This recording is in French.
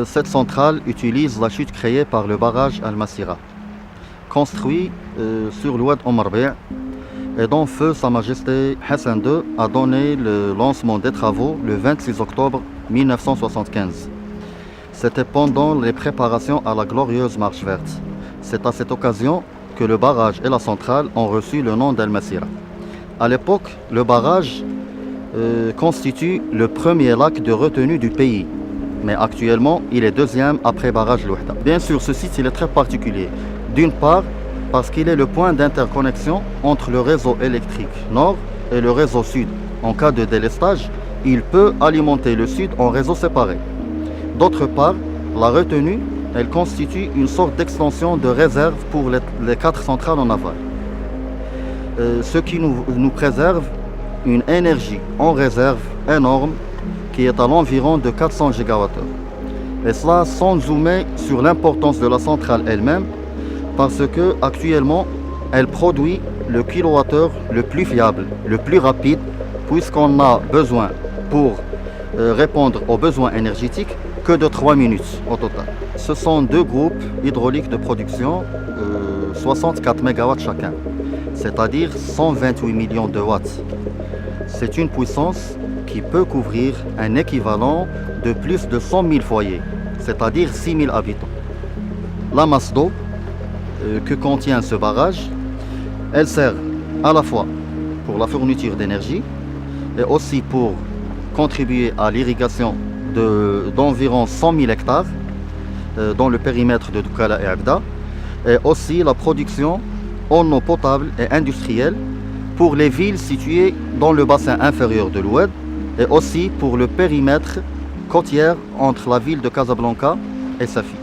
Cette centrale utilise la chute créée par le barrage Al-Masira, construit sur l'oued Omar Bey, et dont feu Sa Majesté Hassan II a donné le lancement des travaux le 26 octobre 1975. C'était pendant les préparations à la glorieuse Marche verte. C'est à cette occasion que le barrage et la centrale ont reçu le nom d'Al-Masira. À l'époque, le barrage constitue le premier lac de retenue du pays, mais actuellement, il est deuxième après barrage Louhda. Bien sûr, ce site il est très particulier. D'une part, parce qu'il est le point d'interconnexion entre le réseau électrique nord et le réseau sud. En cas de délestage, il peut alimenter le sud en réseaux séparés. D'autre part, la retenue, elle constitue une sorte d'extension de réserve pour les 4 centrales en aval. Ce qui nous préserve une énergie en réserve énorme qui est à l'environ de 400 GWh. Et cela sans zoomer sur l'importance de la centrale elle-même, parce que actuellement elle produit le kilowattheure le plus fiable, le plus rapide, puisqu'on a besoin pour répondre aux besoins énergétiques que de 3 minutes au total. Ce sont 2 groupes hydrauliques de production, 64 MW chacun, c'est-à-dire 128 millions de watts. C'est une puissance qui peut couvrir un équivalent de plus de 100 000 foyers, c'est-à-dire 6 000 habitants. La masse d'eau que contient ce barrage, elle sert à la fois pour la fourniture d'énergie et aussi pour contribuer à l'irrigation d'environ 100 000 hectares dans le périmètre de Doukala et Agda, et aussi la production en eau potable et industrielle pour les villes situées dans le bassin inférieur de l'Oued et aussi pour le périmètre côtier entre la ville de Casablanca et Safi.